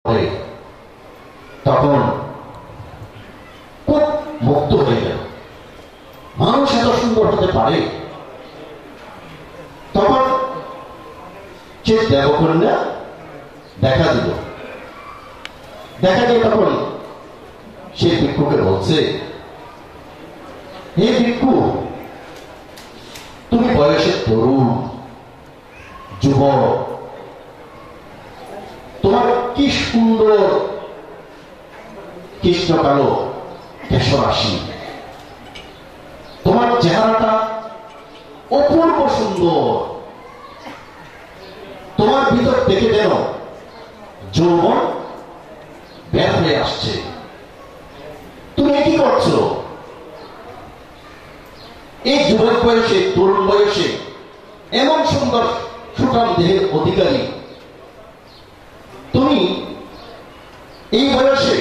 করে তখন খুব মুক্ত হয়ে গেল। মানুষ এত সুন্দর হতে পারে। তখন সে দেবকন্যা দেখা দিল। দেখা দিয়ে তখন সে ভিক্ষুকে বলছে, হে ভিক্ষু, তুমি বয়সে তরুণ, যুবক, তোমার কি সুন্দর কৃষ্ণ কালো কেশরাশি, তোমার চেহারাটা অপূর্ব সুন্দর, তোমার ভিতর থেকে যেন যৌবন বের হয়ে আসছে। তুমি কি করছো? এই যুবক বয়সে, তরুণ বয়সে এমন সুন্দর সুঠাম দেহের অধিকারী তুমি এই বয়সে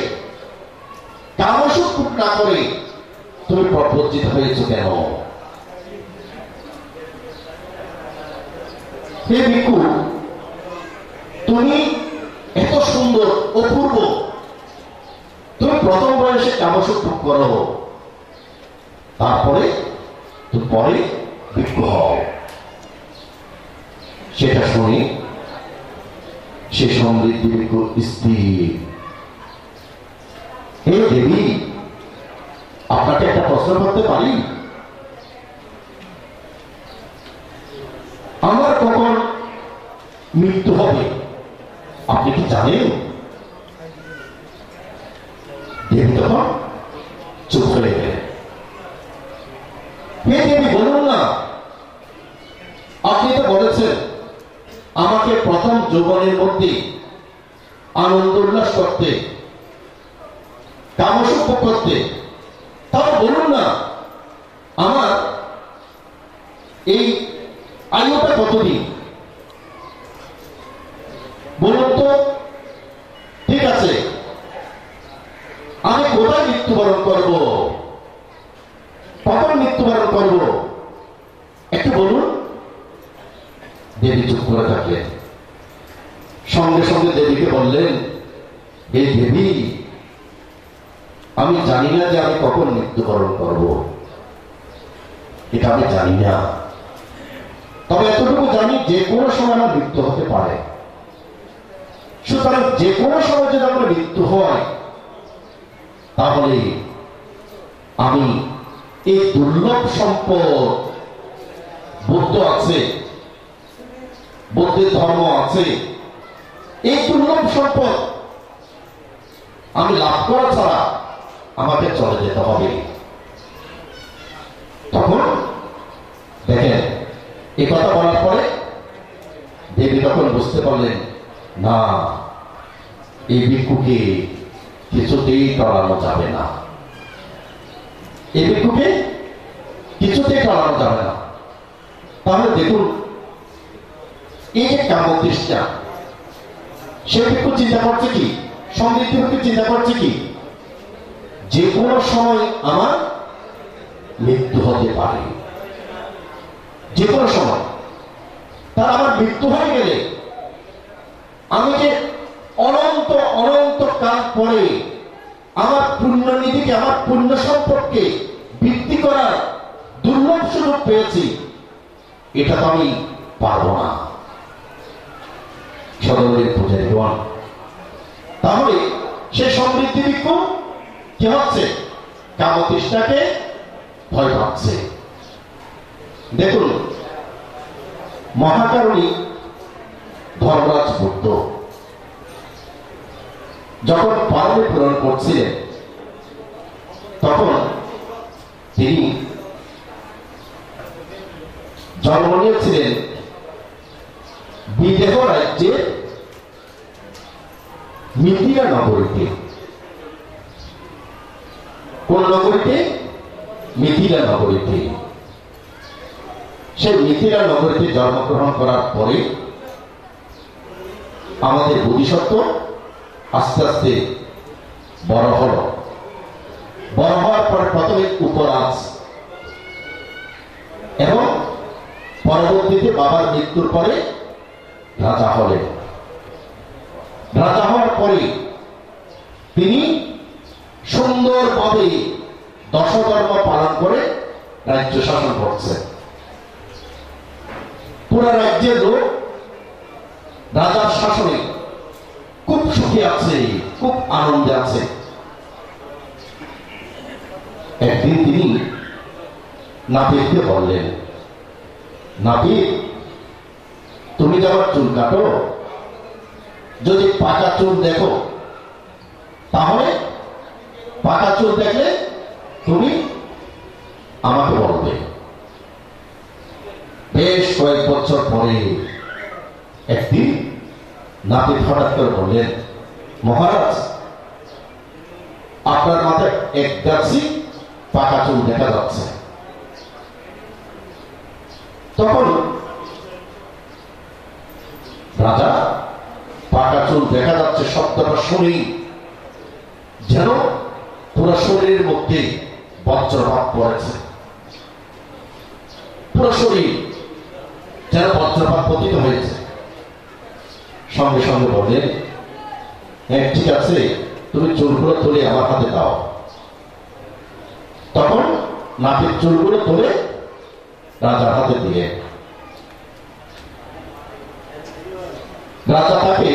কামসুখ না করে তুমি প্রবজ্জিত হয়েছ কেন? হে ভিক্ষু, তুমি এত সুন্দর, অপূর্ব, তুমি প্রথম বয়সে কামসুখ করো, তারপরে তুমি পরে ভিক্ষু হও। সেটা শুনে সে সমৃদ্ধি ভিক্ষু স্থির। হে দেবী, আপনাকে একটা প্রশ্ন করতে পারি? আমার কখন মৃত্যু হবে আপনি কি জানেন? দেবী তখন চুপ হয়ে গেলেন। হে দেবী, বলুন না, আপনি তো বলেছেন আমাকে প্রথম যৌবনের মধ্যে আনন্দ উল্লাস করতে, কামসুখ করতে, তাহলে বলুন না আমার এই আয়ুটা কতদিন? বলুন তো। ঠিক আছে, আমি কোথায় মৃত্যুবরণ করব, কখন মৃত্যুবরণ করব, একটু বলুন। দেবী চুপ করে থাকলেন। সঙ্গে সঙ্গে দেবীকে বললেন, হে দেবী, আমি জানি না যে আমি কখন মৃত্যুবরণ করব, এটা আমি জানি না। তবে এতটুকু জানি যে কোনো সময় আমার মৃত্যু হতে পারে। সুতরাং যে কোনো সময় যদি আমার মৃত্যু হয়, তাহলে আমি এই দুর্লভ সম্পদ, বুদ্ধ আছে, বুদ্ধের ধর্ম আছে, এই দুর্লভ সম্পদ আমি লাভ করা ছাড়া আমাকে চলে যেতে হবে। তখন দেখেন, এই কথা বলার পরে দেবী তখন বুঝতে পারলেন, না, এই ভিক্ষুকে কিছুতেই টলানো যাবে না, এই ভিক্ষুকে কিছুতেই টলানো যাবে না। তাহলে দেখুন, এই যে কামতৃষ্ণা, সে ভিক্ষু চিন্তা করছে কি, সমৃদ্ধি ভিক্ষু চিন্তা করছে কি, যে কোনো সময় আমার মৃত্যু হতে পারে, যে কোনো সময়। তার আমার মৃত্যু হয়ে গেলে আমি যে অনন্ত অনন্ত কাল পরে আমার পুণ্য নিধিকে, আমার পুণ্য সম্পর্কে বৃদ্ধি করার দুর্লভ সুযোগ পেয়েছি, এটা তো আমি পারবো না। সদরের পূজারীগণ, তাহলে সে সমৃদ্ধি ভিক্ষু কি হচ্ছে? কামতৃষ্ণাকে ভয় পাচ্ছে। দেখুন, মহাকারণী ধর্মরাজ বুদ্ধ যখন পারমে পূরণ করছিলেন, তখন তিনি জন্ম নিয়েছিলেন বিদেহ রাজ্যের মিথিলা নগরীতে। কোন নগরীতে? মিথিলা নগরীতে। সেই মিথিলা নগরীতে জন্মগ্রহণ করার পরে আমাদের বোধিসত্ত্ব আস্তে আস্তে বড় হল। বড় হওয়ার পরে প্রথমে উপরাজ এবং পরবর্তীতে বাবার মৃত্যুর পরে রাজা হলেন। রাজা হওয়ার পরে তিনি সুন্দরভাবে দশধর্ম পালন করে রাজ্য শাসন করছে। পুরো রাজ্যের লোক রাজার শাসনে খুব সুখী আছে, খুব আনন্দে আছে। একদিন তিনি নাপিতকে বললেন, নাপিত, তুমি যে আমার চুল কাটো, যদি পাকা চুল দেখো তাহলে পাকা চুল দেখলে তুমি আমাকে বলবে। বেশ কয়েক বছর পরে একদিন নাপিত হঠাৎ করে বললেন, মহারাজ, আপনার মাথায় এক গাছি পাকা চুল দেখা যাচ্ছে। তখন রাজা পাকা চুল দেখা যাচ্ছে শব্দটা শুনেই যেন পুরো শরীরের মধ্যে বজ্রপাত পড়েছে, পুরো শরীর যেন বজ্রপাত পতিত হয়েছে। সঙ্গে সঙ্গে বললেন, হ্যাঁ ঠিক আছে, তুমি চুলগুলো তুলে আমার হাতে দাও। তখন নাপিত চুলগুলো তুলে রাজার হাতে দিয়ে রাজা তাকে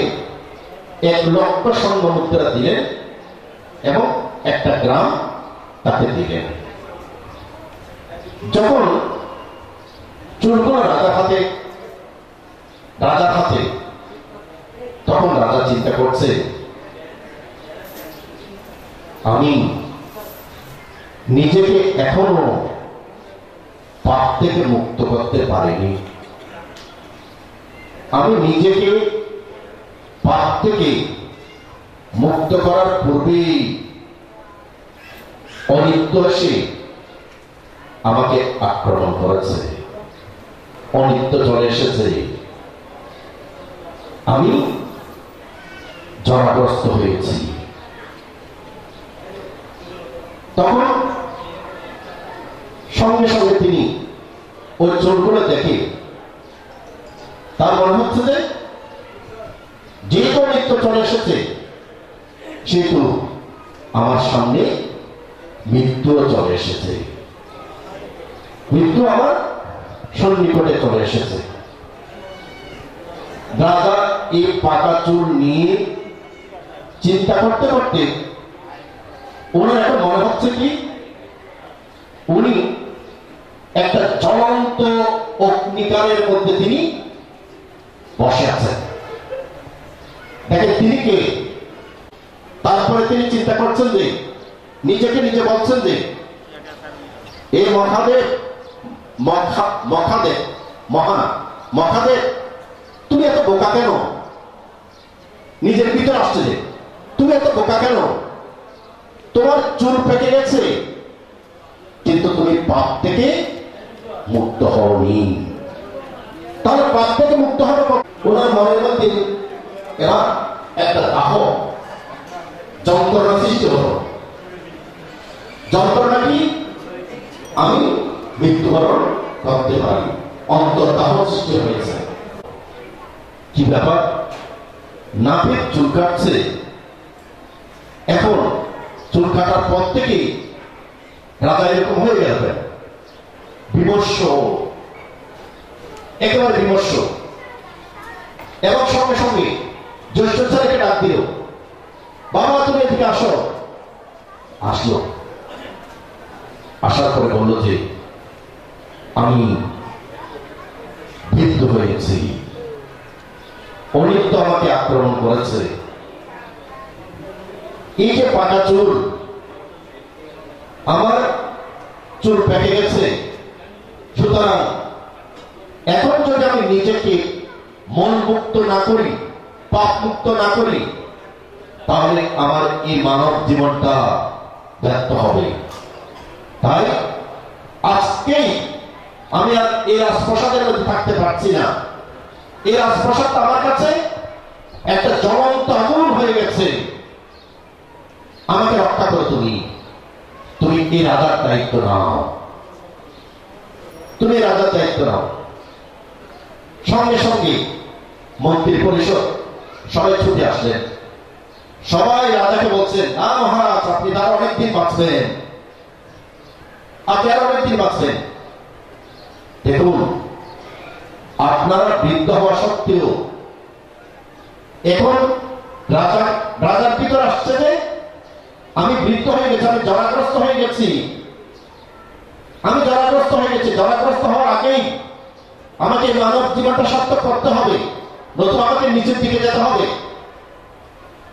1,00,000 স্বর্ণ মুদ্রা দিলেন এবং একটা গ্রাম তাকে দিলেন। যখন চুলগুলো রাজার হাতে, তখন রাজা চিন্তা করছে, আমি নিজেকে এখনো পাপ থেকে মুক্ত করতে পারিনি। আমি নিজেকে পাপ থেকে মুক্ত করার পূর্বেই অনিত্য এসে আমাকে আক্রমণ করেছে, অনিত্য চলে এসেছে, আমি জরাগ্রস্ত হয়েছি। তখন সঙ্গে সঙ্গে তিনি ওই চোরগুলো দেখে তার মনে হচ্ছে যে যেহেতু নিত্য চলে এসেছে, সেহেতু আমার সামনে মৃত্যুও চলে এসেছে, মৃত্যু আমার সন্নিকটে চলে এসেছে। রাজা এই পাকা চুল নিয়ে চিন্তা করতে করতে ওনার এখন মনে হচ্ছে কি, উনি একটা জ্বলন্ত অগ্নিকারের মধ্যে তিনি বসে আছেন। দেখেন তিনি কে। তারপরে তিনি চিন্তা করছেন যে, নিজেকে নিজে বলছেন যে, এই মখাদেব তুমি এত বোকা কেন? নিজের ভিতরে আসছে যে, তুমি এত বোকা কেন? তোমার চুল পেকে গেছে কিন্তু তুমি পাপ থেকে মুক্ত হওনি। তাহলে পাপ থেকে মুক্ত হবে। ওনার মনের মধ্যে এবার একটা দাহ যন্ত্রণা সৃষ্টি হল। যন্ত্রণা কি? আমি মৃত্যুবরণ করতে পারি। অন্তর্দাহ সৃষ্টি হয়েছে। কি ব্যাপার? নাপিত চুল কাটছে, এখন চুল কাটার পর থেকে রাজা এরকম হয়ে গেলেন, বিমর্ষ, একেবারে বিমর্ষ। এবং সঙ্গে সঙ্গে জ্যেষ্ঠ ছেলেকে ডাক দিল, বাবা তুমি এদিকে আসো। আসলো, আসার পরে বলল যে, আমি বিদ্ধ হয়েছি, অনিত্য আমাকে আক্রমণ করেছে। এই যে পাকা চুল, আমার চুল পেকে গেছে, সুতরাং এখন যদি আমি নিজেকে মন মুক্ত না করি, পাপ মুক্ত না করি, তাহলে আমার এই মানব জীবনটা ব্যর্থ হবে। তাই আজকেই আমি আর এই রাজপ্রাসাদের মধ্যে থাকতে পারছি না। এই রাজপ্রাসাদ আমার কাছে একটা জ্বলন্ত আগুন হয়ে গেছে। আমাকে রক্ষা করো তুমি, তুমি এই রাজার দায়িত্ব নাও, তুমি রাজার দায়িত্ব নাও। সঙ্গে সঙ্গে মন্ত্রী পরিষদ সবাই ছুটে আসলেন। সবাই রাজাকে বলছেন, না মহারাজ, আপনি তার অনেকদিন বাঁচবেন, আপনি আর অনেকদিন বাঁচবেন। দেখুন, আপনারা বৃদ্ধ হওয়া সত্ত্বেও এখন রাজার ভিতর আসছে যে আমি বৃদ্ধ হয়ে গেছি, আমি জরাগ্রস্ত হয়ে গেছি, আমি জরাগ্রস্ত হয়ে গেছি। জরাগ্রস্ত হওয়ার আগেই আমাকে মানব জীবনটা সার্থক করতে হবে, নতুন আমাকে নিচের দিকে যেতে হবে।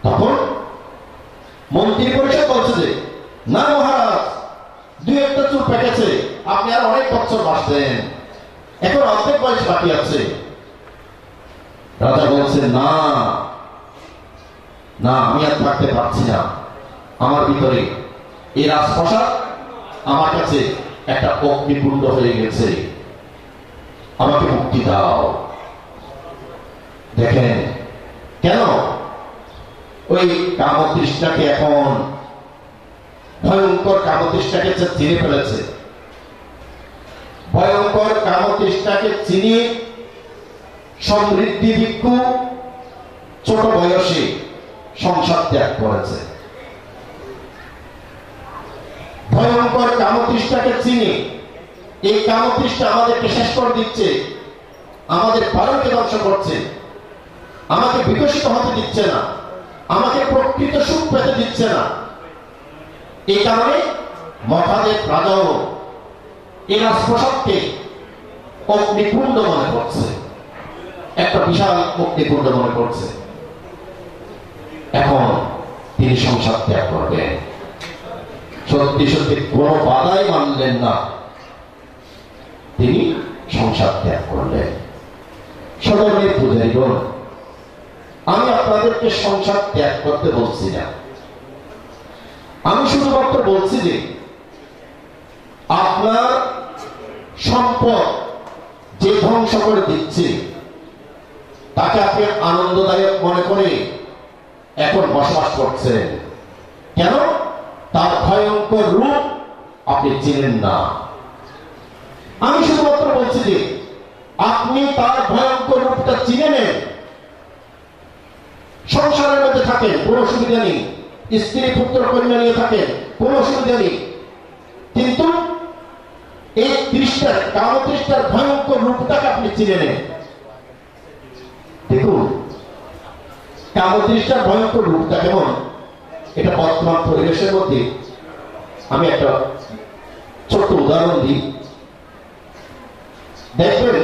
তখন মন্ত্রী পরিষদ বলছে যে না মহারাজ, দুই একটা চুল পেকেছে, আপনি আর অনেক বছর বাঁচবেন, এখন অর্ধেক বয়স বাকি আছে। রাজা বলছে না না, আমি আর থাকতে পারছি না, আমার ভিতরে এই রাজপ্রাসাদ আমার কাছে একটা অগ্নিকুণ্ড হয়ে গেছে, আমাকে মুক্তি দাও। দেখেন কেন ওই কামতৃষ্ণাকে, এখন ভয়ঙ্কর কামতৃষ্ণাকে চিনে ফেলেছে। ভয়ঙ্কর কামতৃষ্ণাকে চিনি সমৃদ্ধি ভিক্ষু ছোট বয়সে সংসার ত্যাগ করেছে। ভয়ঙ্কর কামতৃষ্ণাকে চিনি, এই কামতৃষ্ণা আমাদেরকে শেষ করে দিচ্ছে, আমাদের পালনকে ধ্বংস করছে, আমাকে বিকশিত হতে দিচ্ছে না, আমাকে প্রকৃত সুখ পেতে দিচ্ছে না। এই কারণে মঠাদের রাজাও এই রাজপ্রাসাদকে অগ্নিকুণ্ড মনে করছে, একটা বিশাল অগ্নিকুণ্ড মনে করছে। এখন তিনি সংসার ত্যাগ করবেন, সত্যি সত্যি কোন বাধাই মানলেন না, তিনি সংসার ত্যাগ করলেন। সদরের পূজারীগণ, আমি আপনাদেরকে সংসার ত্যাগ করতে বলছি না, আমি শুধুমাত্র বলছি যে আপনার সম্পদ যে ধ্বংস করে দিচ্ছে তাকে আপনি আনন্দদায়ক মনে করে এখন বসবাস করছেন। কেন? তার ভয়ঙ্কর রূপ আপনি চিনেন না। আমি শুধুমাত্র বলছি যে আপনি তার ভয়ঙ্কর রূপটা চিনে নেন, সংসারের মধ্যে থাকেন, কোনো অসুবিধা নেই, স্ত্রী পুত্র কন্যা নিয়ে থাকেন, কোনো অসুবিধা নেই, কিন্তু এই তৃষ্ণার, কামতৃষ্ণার ভয়ঙ্কর রূপটাকে আপনি চিনে নেন। দেখুন, কামতৃষ্ণার ভয়ঙ্কর রূপটা কেমন, এটা বর্তমান পরিবেশের মধ্যে আমি একটা ছোট্ট উদাহরণ দিই। দেখবেন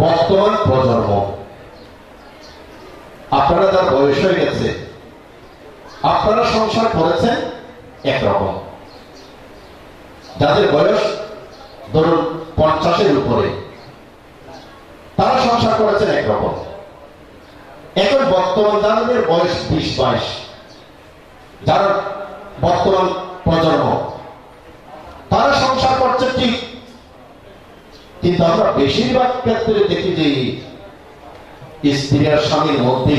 বর্তমান প্রজন্ম, আপনারা যার বয়স হয়ে গেছে, আপনারা সংসার করেছেন একরকম, যাদের বয়স ধরুন 50-এর উপরে, তারা সংসার করেছেন একরকম। এখন বর্তমান যাদের বয়স 20-22, যারা বর্তমান প্রজন্ম, তারা সংসার করছে ঠিক, কিন্তু আমরা বেশিরভাগ ক্ষেত্রে দেখি যে স্ত্রী আর স্বামীর মধ্যে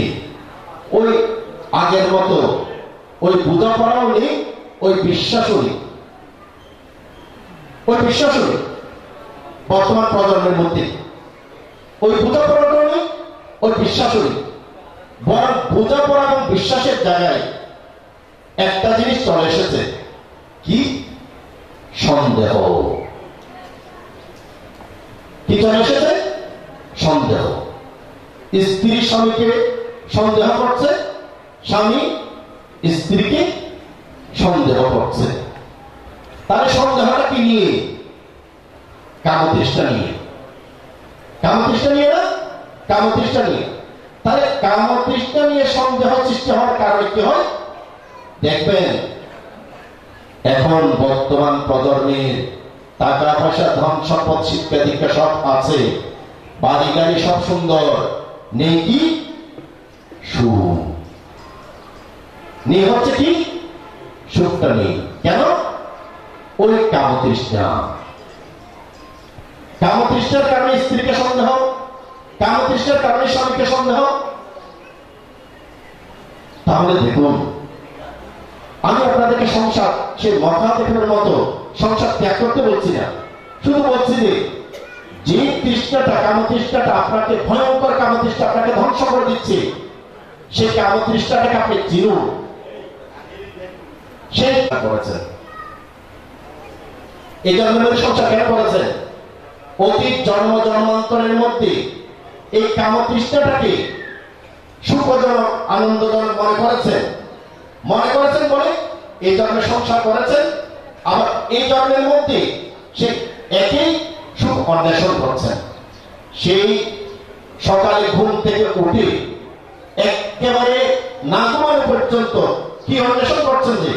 ওই আগের মতো ওই বোঝাপড়াও নেই, ওই বিশ্বাসও নেই, ওই বিশ্বাসও নেই। বর্তমান প্রজন্মের মধ্যে ওই বোঝাপড়াটাও নেই, ওই বিশ্বাসও নেই। বরং বোঝাপড়া এবং বিশ্বাসের জায়গায় একটা জিনিস চলে এসেছে, কি? সন্দেহ। কি চলে এসেছে? সন্দেহ। স্ত্রী স্বামীকে সন্দেহ করছে, স্বামী স্ত্রীকে সন্দেহ করছে। তাহলে সন্দেহটা কি নিয়ে? কামতৃষ্ণা নিয়ে। কামতৃষ্ণা নিয়ে না, কামতৃষ্ণা নিয়ে। তাহলে কামতৃষ্ণা নিয়ে সন্দেহ সৃষ্টি হওয়ার কারণে কি হয়? দেখবেন এখন বর্তমান প্রজন্মের টাকা পয়সা, ধন সম্পদ, শিক্ষা দীক্ষা সব আছে, বাড়ি গাড়ি সব সুন্দর, নেই কি? সুখ নেই। হচ্ছে কি? সুখটা নেই। কেন? ওই কামতৃষ্ণা। কামতৃষ্ণার কারণে স্ত্রীকে সন্দেহ, কামতৃষ্ণার কারণে স্বামীকে সন্দেহ। তাহলে দেখুন, আমি আপনাদেরকে সংসার সে মথা দেখানোর মতো সংসার ত্যাগ করতে বলছি না, শুধু বলছি যে তৃষ্ণাটা, কামতৃষ্ণাটা আপনাকে, ভয়ঙ্কর কামতৃষ্ণা আপনাকে ধ্বংস করে দিচ্ছে, সেই কাম তৃষ্ণাটাকে আপনি চিনুন। সে করেছেন এই জন্মের সংসার কেন করেছেন? অতীত জন্ম জন্মান্তরের মধ্যে এই কাম তৃষ্ণাটাকে সুখজনক আনন্দজনক মনে করেছেন বলে এই জন্মে সংসার করেছেন। আবার এই জন্মের মধ্যে সে একই সুখ অন্বেষণ করছেন। সেই সকালে ঘুম থেকে উঠে একেবারে না ঘুমানো পর্যন্ত কি অন্বেষণ করছেন? যে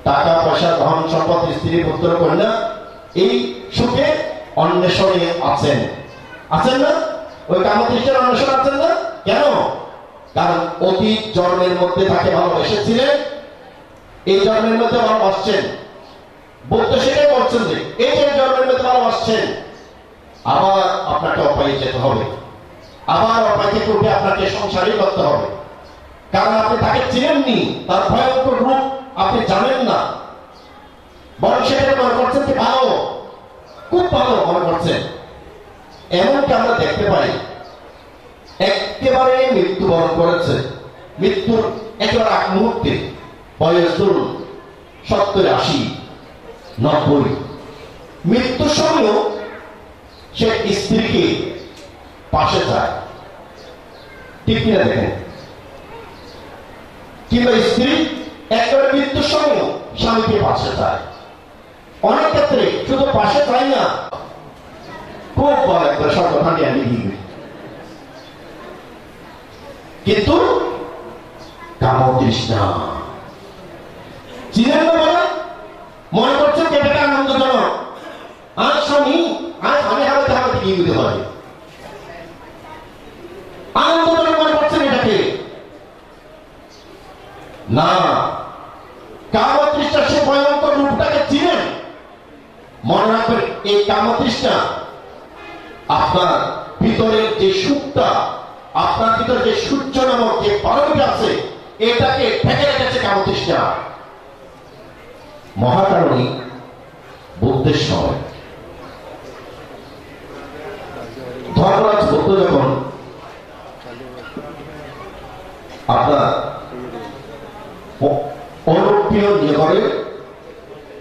টাকা পয়সা, ধন সম্পদ, স্ত্রী পুত্র কন্যা, এই সুখে অন্বেষণে আছেন না? ওই কামতৃষ্ণার অন্বেষণ আছেন না? কেন? কারণ অতীত জন্মের মধ্যে তাকে ভালোবেসেছিলেন, এই জন্মের মধ্যে ভালোবাসছেন। বলতে সেটাই বলছেন যে এই যে জন্মের মধ্যে ভালোবাসছেন, আবার আপনাকে অপায়ে যেতে হবে, আবার অপায় থেকে উঠে আপনাকে সংসারই করতে হবে। কারণ আপনি তাকে চিনেননি, তার ভয়ঙ্কর রূপ আপনি জানেন না। বরং সেটা মনে করছেন যে ভালো, খুব ভালো মনে করছেন। এমনকি আমরা দেখতে পাই একেবারে মৃত্যুবরণ করেছে, মৃত্যুর একেবারে এক মুহূর্তে, বয়স ধরুন 70, 80, 90, মৃত্যুর সময়ও সে স্ত্রীকে পাশে চায়, ঠিক কিনা দেখেন? কিংবা স্ত্রী একেবারে মৃত্যুর সময়ও স্বামীকে পাশে চায়। অনেক ক্ষেত্রে শুধু পাশে চায় না, খুব বড় একবার সর্বথা নিয়ে দিবে। কিন্তু কামতৃষ্ণা চিনেন না বলে মনে করছেন যে এটা আনন্দজনক। আর স্বামী আমি হারাতে কি দিতে হয়, আনন্দজনক মনে করছেন এটাকে না। কামতৃষ্ণা সে ভয়ঙ্কর রূপটাকে চিনেন। মনে রাখবেন, এই কামতৃষ্ণা আপনার ভিতরের যে সুখটা, আপনার ভিতরে যে সূর্য নামক যে পারমিট আছে, এটাকে ঢেকে রেখেছে কামতৃষ্ণা। মহাকারণী বুদ্ধের সময় ধর্মরাজ বুদ্ধ যখন আপনার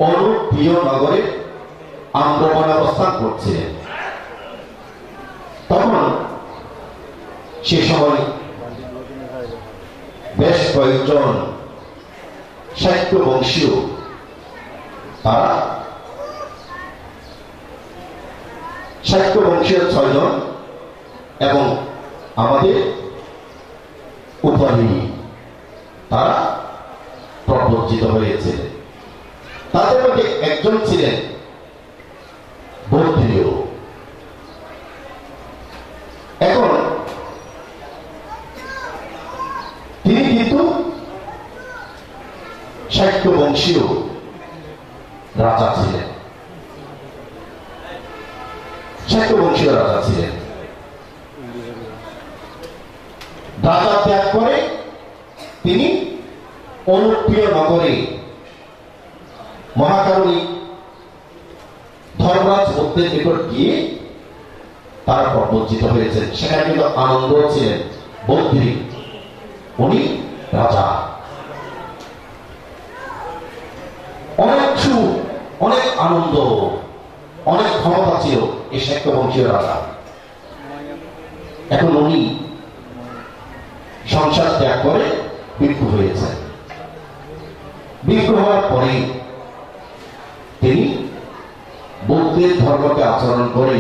অনুপ্রিয় নগরে আম্রবনে অবস্থান করছিলেন, তখন সে সময় বেশ কয়েকজন শাক্য বংশীয় তারা 6 জন এবং আমাদের উপাধি তারা প্রবর্জিত হয়েছিলেন। তাদের মধ্যে একজন ছিলেন বৌদ্ধীয়। এখন তিনি কিন্তু শাক্য বংশীয় রাজা ছিলেন, শাক্য বংশীয় রাজা ছিলেন। রাজা ত্যাগ করে তিনি অনুপ্রিয় নগরে মহাকারণী ধর্মরাজ বুদ্ধের নিকট গিয়ে তারা প্রবর্জিত হয়েছেন। সেখানে কিন্তু আনন্দ ছিলেন বৌদ্ধি, উনি রাজা, অনেক সুখ, অনেক আনন্দ, অনেক ক্ষমতা ছিল এই শাক্য বংশীয় রাজা। এখন উনি সংসার ত্যাগ করে ভিক্ষু হয়েছেন। ভিক্ষু হওয়ার পরে তিনি বুদ্ধের ধর্মকে আচরণ করে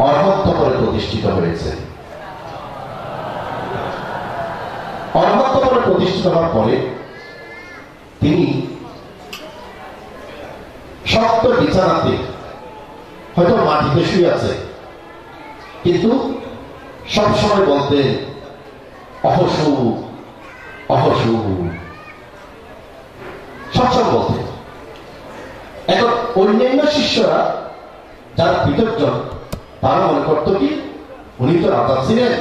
অর্হত্ব করে প্রতিষ্ঠিত হয়েছেন। অর্হত্ব করে প্রতিষ্ঠিত হওয়ার পরে তিনি শক্ত বিছানাতে হয়তো মাটিতে শুয়ে আছে, কিন্তু সবসময় বলতেন অহসু অহসু, সবসময় বলতেন। এখন অন্যান্য শিষ্যরা যারা বিতর্জন, তারা মনে করত কি উনি তো রাজা ছিলেন,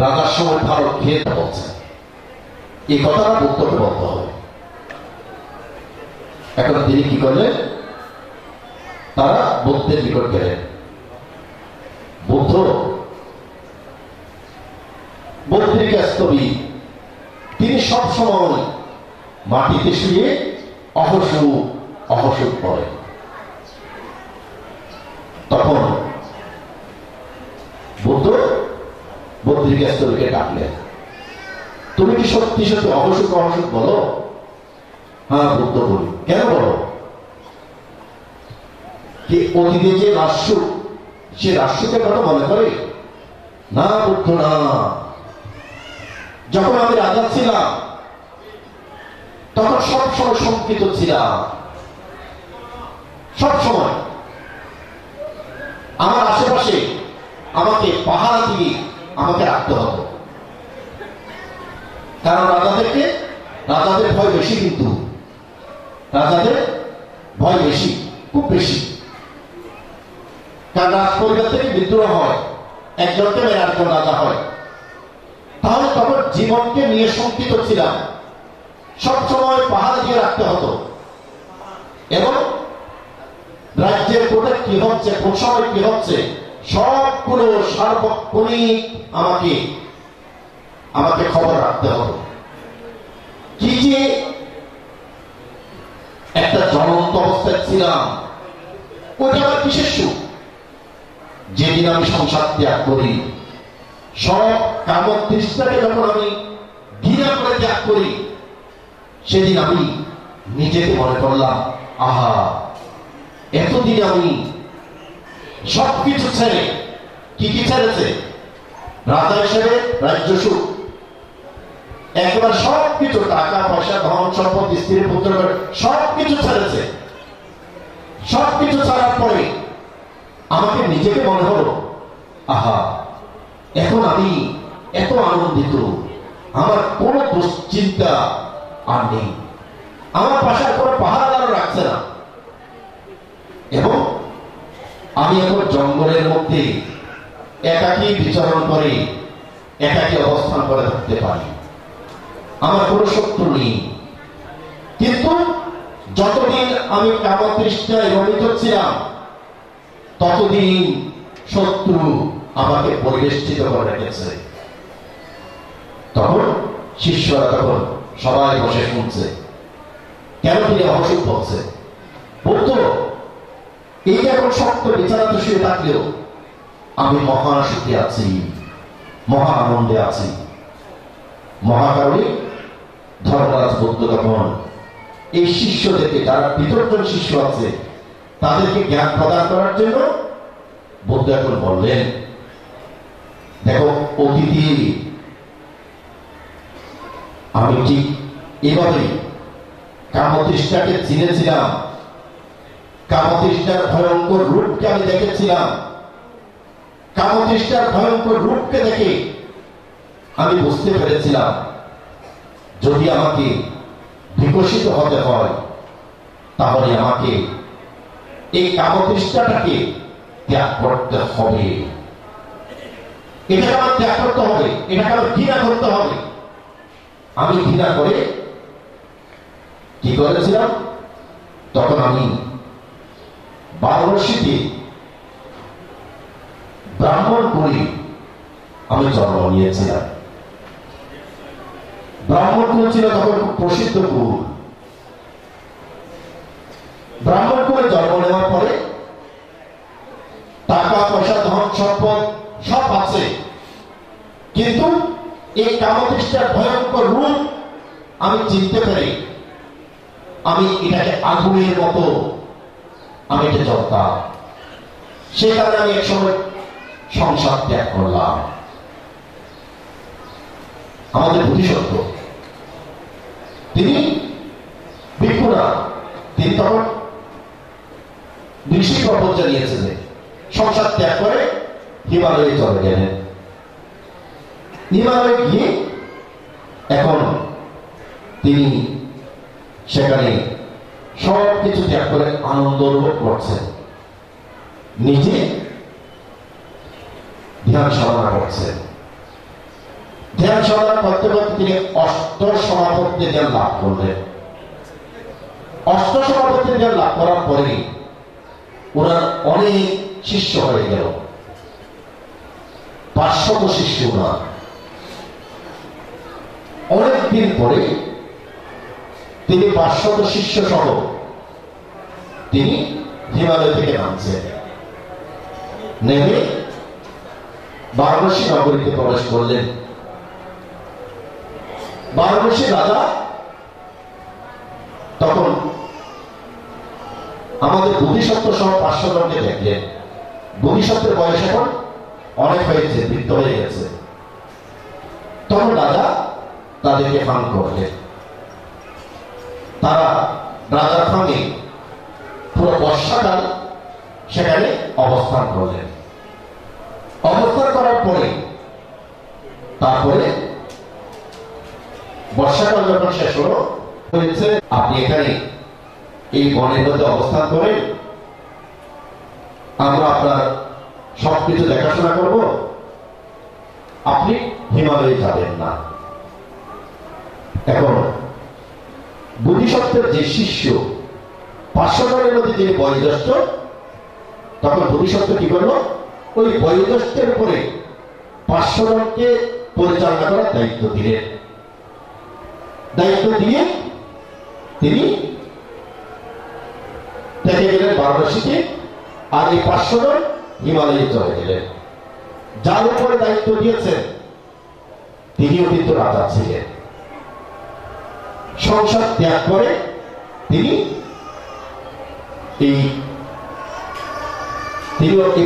রাজার সময় ভারত খেয়ে বলছেন, এই কথাটা বুদ্ধকে বলতে হবে। এখন তিনি কি করলেন, তারা বুদ্ধের নিকট গেলেন। বুদ্ধ বদ্রিকাস্তবী, তিনি সবসময় মাটিতে শুয়ে অহসুখ করেন। তখন বুদ্ধ বদ্রিকাস্তবীকে ডাকলেন, তুমি কি সত্যি সত্যি অহসুখ বলো? হ্যাঁ বুদ্ধ বলি। কেন বলো? কি অতীতে যে রাজসুখ, সে রাজসুখের কথা মনে করে? না বুদ্ধ না, যখন আমি রাজা ছিলাম তখন সবসময় শঙ্কিত ছিলাম। সবসময় আমার আশেপাশে আমাকে পাহারা দিয়ে আমাকে রাখতে হতো, কারণ রাজাদের ভয় বেশি, কিন্তু রাজাদের ভয় বেশি, খুব বেশি। কারণ রাজ পরিবার থেকে বিদ্রোহ হয়, একজনকে মেরে আরেকজন রাজা হয়। তাহলে তখন জীবনকে নিয়ে শঙ্কিত ছিলাম, সবসময় পাহাড় দিয়ে রাখতে হতো, এবং রাজ্যের কোথায় কি হচ্ছে, কোন সময় কি হচ্ছে, সবগুলো সার্বক্ষণিক আমাকে খবর রাখতে হতো। কি যে একটা জ্বলন্ত অবস্থায় ছিলাম, ওইটা আমার কিসের সুখ? যেদিন আমি সংসার ত্যাগ করি, সব কামতৃষ্ণাকে যখন আমি ঘৃণা করে ত্যাগ করি, সেদিন আমি নিজেকে মনে করলাম, আহা, এতদিন আমি সবকিছু ছেড়ে, কি ছেড়েছে? রাজা হিসেবে রাজ্য সুখ, একবার সবকিছু, টাকা পয়সা, ধন সম্পদ, স্ত্রী পুত্র, সবকিছু ছেড়েছে। সবকিছু ছাড়ার পরে আমাকে নিজেকে মনে হলো, আহা, এখন আমি এত আনন্দিত, আমার কোনো দুশ্চিন্তা আর নেই, আমার পাশে কোনো পাহারাদারও রাখছে না, এবং আমি এখন জঙ্গলের মধ্যে একাকী বিচরণ করে, একাকী অবস্থান করে থাকতে পারি, আমার কোনো শত্রু নেই। কিন্তু যতদিন আমি কামতৃষ্ণায় রমিত ছিলাম, ততদিন শত্রু আমাকে পরিবেষ্টিত করে রেখেছে। তখন শিষ্যরা তখন সবাই বসে শুনছে, কেন তিনি অসুখ বলছে? বুদ্ধ, এই এখন শক্ত বিছানাতে শুয়ে থাকলেও আমি মহা সুখে আছি, মহা আনন্দে আছি। মহাকারণে ধর্মরাজ বুদ্ধ তখন এই শিষ্যদেরকে, যারা বিতর্জন শিষ্য আছে, তাদেরকে জ্ঞান প্রদান করার জন্য বুদ্ধ এখন বললেন, দেখো অতীতে আমি ঠিক এভাবে কামতৃষ্ণাকে চিনেছিলাম, কামতৃষ্ণার ভয়ঙ্কর রূপকে আমি দেখেছিলাম, কামতৃষ্ণার ভয়ঙ্কর রূপকে দেখে আমি বুঝতে পেরেছিলাম, যদি আমাকে বিকশিত হতে হয়, তাহলে আমাকে এই কামতৃষ্ণাটাকে ত্যাগ করতে হবে, এটাকে আমার ত্যাগ করতে হবে, এটাকে আমার ঘৃণা করতে হবে। আমি ঘৃণা করে কি করেছিলাম? তখন আমি বারাণসীতে ব্রাহ্মণপুরী আমি জন্ম নিয়েছিলাম। ব্রাহ্মণপুর ছিল তখন খুব প্রসিদ্ধ পুর। ব্রাহ্মণপুরে জন্ম নেওয়ার পরে টাকা পয়সা, ধন সম্পদ সব আছে, কিন্তু এই কামতৃষ্ণার ভয়ঙ্কর রূপ আমি চিনতে পারি, আমি এটাকে আগুনের মতো আমি এটা জ্বলতাম। সে কারণে আমি এক সময় সংসার ত্যাগ করলাম। আমাদের বুদ্ধিসত্ত্ব তিনি ভিক্ষুরা, তিনি তখন ঋষি প্রপঞ্চ নিয়েছিলেন, সংসার ত্যাগ করে হিমালয়ে চলে গেলেন। হিমালয়ে গিয়ে এখন তিনি সেখানে সবকিছু ত্যাগ করে আনন্দ অনুভব করছেন, নিজে ধ্যান সাধনা করছেন। ধ্যান সাধনা করতে করতে তিনি অষ্টসমাপত্তি জ্ঞান লাভ করলেন। অষ্টসমাপত্তি জ্ঞান লাভ করার পরে ওনার অনেক শিষ্য হয়ে গেল, 500 শিষ্য ওনার। অনেকদিন পরে তিনি 500 শিষ্য সহ তিনি হিমালয় থেকে নামছেন। নেমে বারাণসী নগরীতে প্রবেশ করলেন। বারাণসী রাজা তখন আমাদের বোধিসত্ত্ব সহ 500 জনকে দেখলেন। বোধিসত্ত্বের বয়স এখন অনেক হয়েছে, বৃদ্ধ হয়ে গেছে। তখন রাজা তাদেরকে ফান করলেন। তারা রাজার ফানে পুরো বর্ষাকাল সেখানে অবস্থান করলেন। অবস্থান করার পরে তারপরে বর্ষাকাল যখন শেষ হলো, হয়েছে আপনি এখানে এই বনের মধ্যে অবস্থান করেন, আমরা আপনার সবকিছু দেখাশোনা করব, আপনি হিমালয়ে যাবেন না। এখন বোধিসত্ত্বের যে শিষ্য 500 জনের মধ্যে যিনি বয়োজ্যেষ্ঠ, তখন বোধিসত্ত্ব কি করলো, ওই বয়োজ্যেষ্ঠের উপরে 500 জনকে পরিচালনা করার দায়িত্ব দিলেন। দায়িত্ব দিয়ে তিনি থেকে গেলেন বারাণসীতে, আর এই 500 জন হিমালয়ে চলে গেলেন। যার উপরে দায়িত্ব দিয়েছেন তিনিও কিন্তু রাজা ছিলেন। সংসার ত্যাগ করে তিনি এই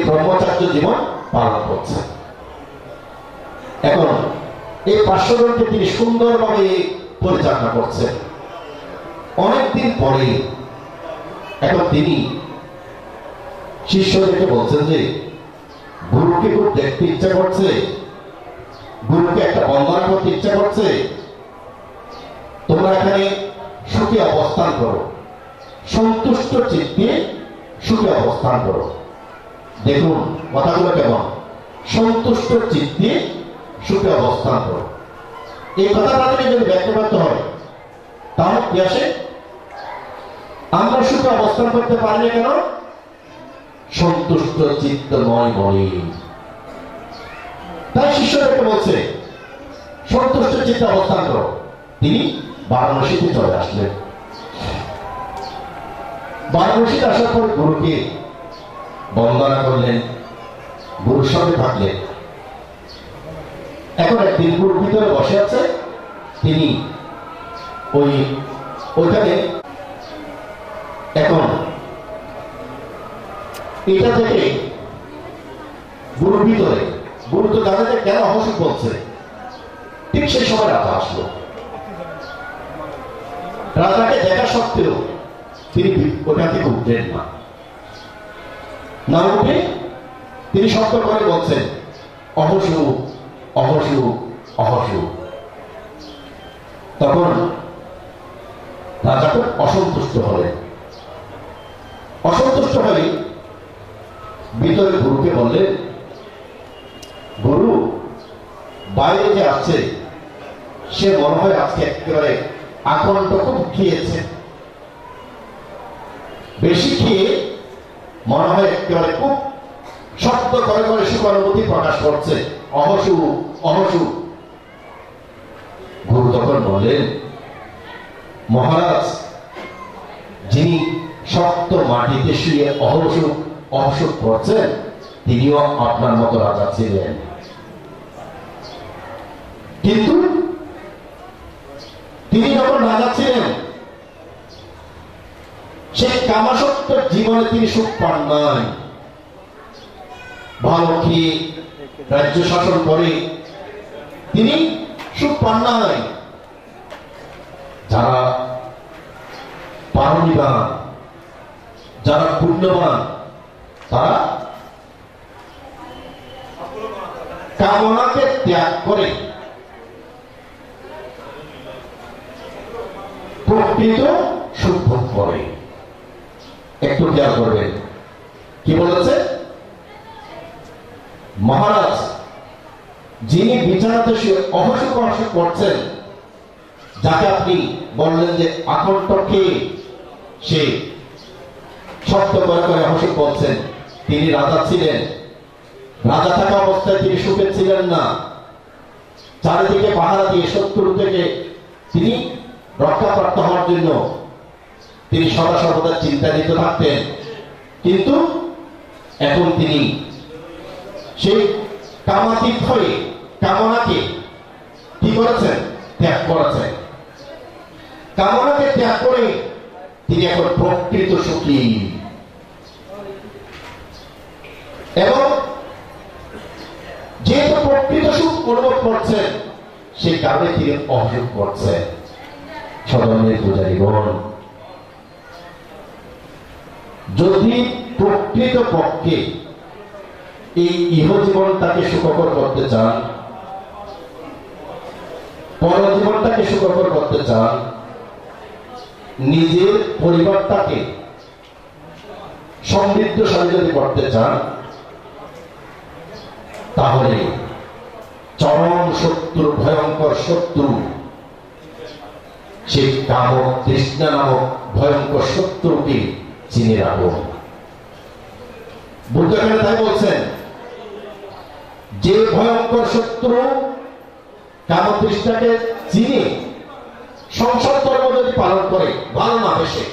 ব্রহ্মচার্য জীবন পালন করছেন। এখন এই 500 জনকে তিনি সুন্দরভাবে পরিচালনা করছেন। অনেকদিন পরে এখন তিনি শিষ্যদেরকে বলছেন যে গুরুকে খুব দেখতে ইচ্ছা করছে, গুরুকে একটা বন্দনা করতে ইচ্ছা করছে, তোমরা এখানে সুখে অবস্থান করো, সন্তুষ্ট চিত্তে সুখে অবস্থান করো। দেখুন কথাগুলো কেমন, সন্তুষ্ট চিত্তে সুখে অবস্থান করো। এই কথাটা থেকে যদি ব্যক্ত করতে হয় তাহলে কি আসে, আমরা সুখে অবস্থান করতে পারি না কেন? সন্তুষ্ট চিত্তময় বলে। তাই শিষ্যদেরকে বলছে সন্তুষ্ট চিত্তে অবস্থান করো। তিনি বারাণসীতে চলে আসলেন। বারাণসীতে আসার পর গুরুকে বন্দনা করলেন, গুরুর সঙ্গে থাকলেন। এখন একদিন গুরুর ভিতরে বসে আছে, তিনি ওইখানে এখন এটা থেকে গুরুর ভিতরে, গুরু তো জানে যে কেন অবশ্যই বলছে। ঠিক সেই সময় রাজা আসলো। রাজাকে দেখা সত্ত্বেও তিনি ওখান থেকে উঠলেন না উঠে তিনি শব্দ করে বলছেন অহসু অহসু অহসু। তখন রাজা খুব অসন্তুষ্ট হলেন। অসন্তুষ্ট হয়ে ভিতরে গুরুকে বললেন, গুরু বাইরে যে আসছে সে মনে হয় আজকে একেবারে আকণ্ঠ খুব খেয়েছে, বেশি খেয়ে মনে হয় একেবারে খুব শব্দ করে করে সুখানুভূতি প্রকাশ করছে, অহসু অহসু। গুরু তখন বললেন, মহারাজ যিনি শক্ত মাটিতে শুয়ে অহসু অহসু করছেন তিনিও আপনার মতো রাজা ছিলেন, কিন্তু তিনি যখন রাজা ছিলেন সেই কামাসক্ত জীবনে তিনি সুখ পান নাই। ভালো খেয়ে রাজ্য শাসন করে তিনি সুখ পান নাই। যারা পারণীবান, যারা পুণ্যবান, তারা কামনাকে ত্যাগ করে প্রকৃত সুখ ভোগ করে। একটু খেয়াল করবেন কি বলেছে মহারাজ, যিনি বিছানাতে শুয়ে অহসুখ অহসুখ করছেন, যাকে আপনি বললেন যে আকণ্ঠ খেয়ে সে শব্দ করে করে অহসুখ বলছেন, তিনি রাজা ছিলেন। রাজা থাকা অবস্থায় তিনি সুখে ছিলেন না, চারিদিকে পাহারা দিয়ে শত্রু থেকে তিনি রক্ষাপ্রাপ্ত হওয়ার জন্য তিনি সদা সর্বদা চিন্তান্বিত থাকতেন। কিন্তু এখন তিনি সেই কামাতীত হয়ে কামনাকে কি করেছেন? ত্যাগ করেছেন। কামনাকে ত্যাগ করে তিনি এখন প্রকৃত সুখী এবং যেহেতু প্রকৃত সুখ অনুভব করছেন সেই কারণে তিনি অভিযোগ করছেন। সদনের পূজারীগণ, যদি প্রকৃত পক্ষে এই ইহজীবনটাকে সুখকর করতে চান, পরজীবনটাকে সুখকর করতে চান, নিজের পরিবারটাকে সমৃদ্ধশালী যদি করতে চান, তাহলে চরম শত্রু, ভয়ঙ্কর শত্রু, সেই কামক তৃষ্ণা নামক ভয়ঙ্কর শত্রুকে চিনে রাখুন। বুদ্ধ এখানে তাই বলছেন, যে ভয়ঙ্কর শত্রু কামতৃষ্ণাকে চিনে সংসার ধর্ম যদি পালন করে, ভালো না বেশে,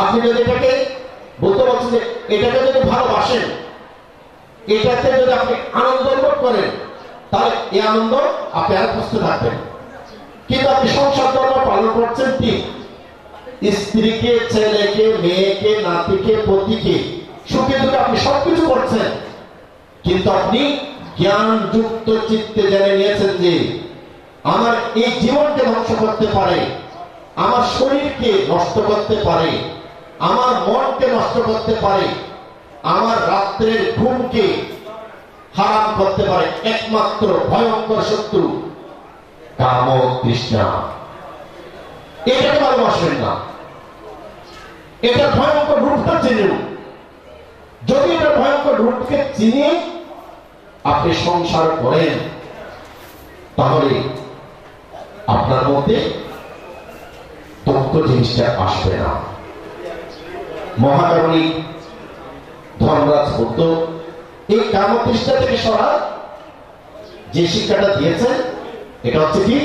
আপনি যদি এটাকে বলতে পারছেন যে এটাকে যদি ভালোবাসেন, এটাতে যদি আপনি আনন্দ অনুভব করেন, তাহলে এই আনন্দ আপনি আর বুঝতে থাকবেন। কিন্তু আপনি সংসার ধর্ম পালন করছেন ঠিক, স্ত্রীকে, ছেলেকে, মেয়েকে, নাতিকে, পতিকে সুখে দুঃখে আপনি সবকিছু করছেন, কিন্তু আপনি জ্ঞান যুক্ত চিত্তে জেনে নিয়েছেন যে আমার এই জীবনকে ধ্বংস করতে পারে, আমার শরীরকে নষ্ট করতে পারে, আমার মনকে নষ্ট করতে পারে, আমার রাত্রের ঘুমকে হারাম করতে পারে একমাত্র ভয়ঙ্কর শত্রু কাম তৃষ্ণা। এটাকে ভালোবাসবেন না, এটা ভয়ঙ্কর রূপটা চিনুন। যদি এটা ভয়ঙ্কর রূপকে চিনে আপনি সংসার করেন, তাহলে আপনার মধ্যে তথ্য জিনিসটা আসবে না। মহাকারণী ধর্মরাজ বুদ্ধ এই কামতৃষ্ণা থেকে সরা যে শিক্ষাটা দিয়েছেন, এটা হচ্ছে কি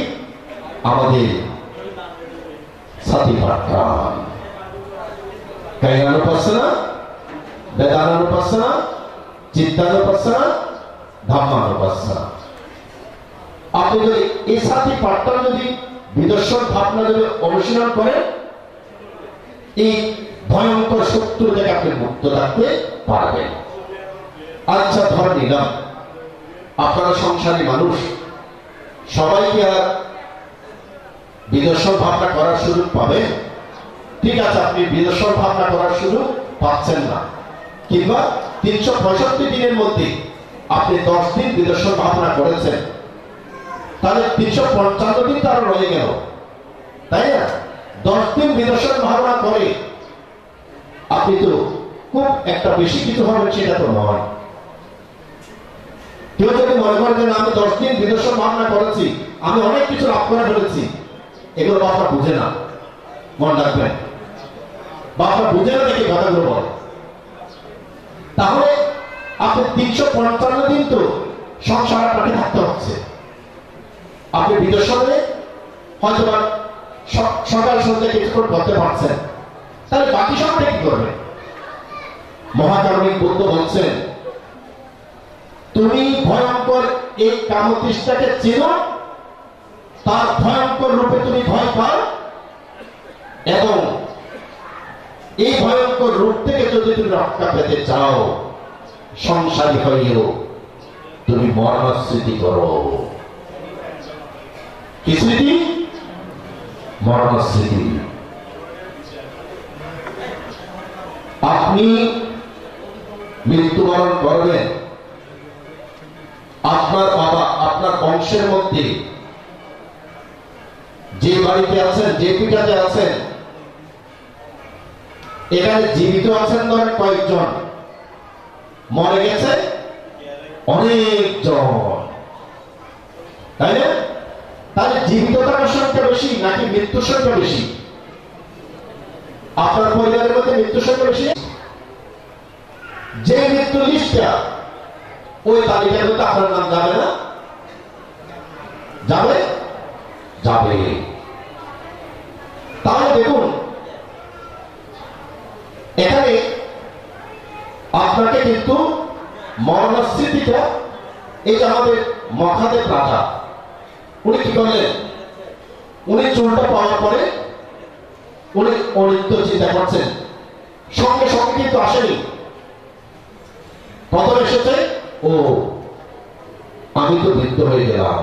আমাদের সাতিপাঠা, কায়ানুপাসনা, বেদানুপাসনা, চিত্তানুপাসনা, ধাম্মানুপাসনা। আপনি যদি এই সাতিপাঠটা যদি বিদর্শন ভাবনা যদি অনুশীলন করেন, এই ভয়ঙ্কর শত্রু থেকে আপনি মুক্ত থাকতে পারবেন। আচ্ছা, ধর নিলাম আপনারা সংসারী মানুষ, সবাইকে আর বিদর্শন ভাবনা করার সুযোগ পাবেন? ঠিক আছে, আপনি বিদর্শন ভাবনা করার সুযোগ পাচ্ছেন না, কিংবা 365 দিনের মধ্যে আপনি 10 দিন বিদর্শন ভাবনা করেছেন, তাহলে 355 দিন তার রয়ে গেল, তাই না? 10 দিন বিদর্শন ভাবনা করে আপনি তো খুব একটা বেশি কিছু হবেন সেটা তো নয়। কেউ যদি মনে করেন যে আমি 10 দিন বিদর্শন ভাবনা করেছি, আমি অনেক কিছু লাভ করে ফেলেছি, এগুলো বাপরা বুঝে না, মনে রাখবেন, বাপরা বুঝে না দেখি কথাগুলো বলে। তাহলে আপনি 355 দিন তো সংসার পাঠে থাকতে হচ্ছে। আপনি বিদর্শনে হয়তো সকাল সন্ধ্যা কিছুক্ষণ করতে পারছেন, তাহলে বাকি সময়টা কি করবেন? মহাকারণিক বুদ্ধ বলছেন, তুমি ভয়ঙ্কর এই কামতৃষ্ণাকে চেনো, তার ভয়ঙ্কর রূপে তুমি ভয় পাও, এবং এই ভয়ঙ্কর রূপ থেকে যদি তুমি রক্ষা পেতে চাও, সংসারী হইও তুমি মরণস্মৃতি করো। কি স্মৃতি? মরণস্মৃতি। আপনি মৃত্যুবরণ করবেন, আপনার বাবা আপনার বংশের মধ্যে যে বাড়িতে আছেন, যে পিঠাতে আছেন, এখানে জীবিত আছেন ধরেন কয়েকজন, মরে গেছে অনেকজন, তাই না? তাহলে জীবিত থাকার সংখ্যা বেশি নাকি মৃত্যুর সংখ্যা বেশি? আপনার পরিবারের মধ্যে মৃত্যুর সংখ্যা বেশি। যে মৃত্যু লিস্টটা ওই তালিকার মধ্যে আপনার নাম যাবে না, যাবে যাবে। তাহলে দেখুন এখানে আপনাকে কিন্তু মরণস্মৃতিটা, এই যে আমাদের মখাদের রাজা, উনি কি করলেন, উনি চুলটা পাওয়ার পরে উনি অনিত্য চিন্তা করছেন, সঙ্গে সঙ্গে কিন্তু আসেনি। প্রথম এসেছে ও আমি তো বৃদ্ধ হয়ে গেলাম,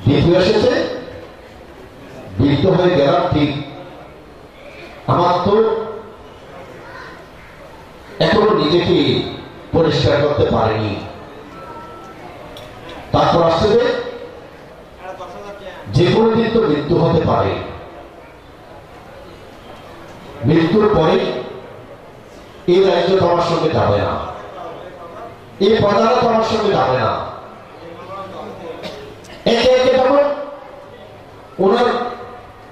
দ্বিতীয় এসেছে বৃদ্ধ হয়ে গেলাম ঠিক, আমার তো এখনো নিজেকে পরিষ্কার করতে পারেনি। তারপর আসছে যে কোনো দিন তো মৃত্যু হতে পারে, মৃত্যুর পরে এই রাজ্য তোমার সঙ্গে যাবে না, এই প্রজারা তোমার সঙ্গে যাবে না। একে একে যখন ওনার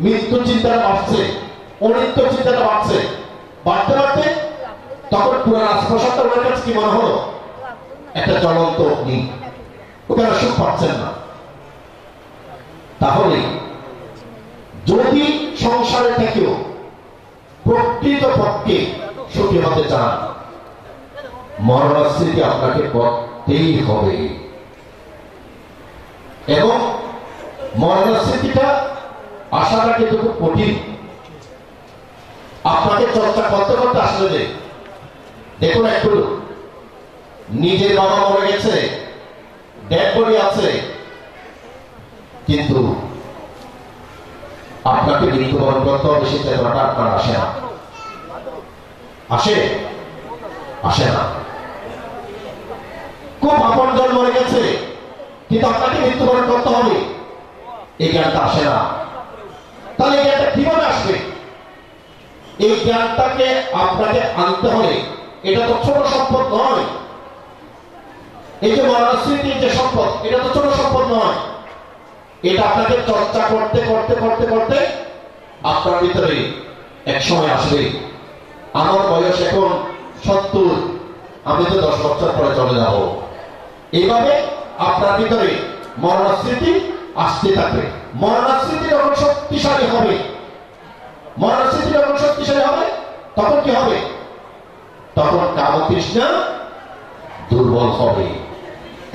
মৃত্যু চিন্তাটা বাড়ছে, অনিত্য চিন্তাটা বাড়ছে, বাড়তে বাড়তে তখন পুরো রাজপ্রসাদটা ওনার কাছে কি মনে হলো, একটা জ্বলন্ত অগ্নি, ওখানে সুখ পাচ্ছেন না। তাহলে যদি সংসারে থেকেও প্রকৃত পক্ষে সুখী হতে চান, মরণস্মৃতি আপনাকে করতেই হবে। এবং মরণস্মৃতিটা আসাটা কিন্তু খুব কঠিন, আপনাকে চর্চা করতে করতে আসলে দেখুন একটু নিজের বাবা মরে গেছে, ডেড বডি আছে, কিন্তু আপনাকে মৃত্যুবরণ করতে হবে, সে চেতনাটা আপনার আসে না, আসে আসে না। খুব আপনজন মরে গেছে কিন্তু আপনাকে মৃত্যুবরণ করতে হবে, এই জ্ঞানটা আসে না। তাহলে এই জ্ঞানটা কিভাবে আসবে? এই জ্ঞানটাকে আপনাকে আনতে হবে। এটা তো ছোট সম্পদ নয়, এই যে মরণস্মৃতি যে সম্পদ, এটা তো ছোট সম্পদ নয়। এটা আপনাকে চর্চা করতে করতে করতে করতে আপনার ভিতরে এক সময় আসবে, আমার বয়স এখন 70, আমি তো 10 বছর পরে চলে যাব। এইভাবে আপনার ভিতরে মরণস্মৃতি আসতে থাকবে। মরণস্মৃতি যখন শক্তিশালী হবে, মরণস্মৃতি যখন শক্তিশালী হবে, তখন কি হবে? তখন কামতৃষ্ণা দুর্বল হবে।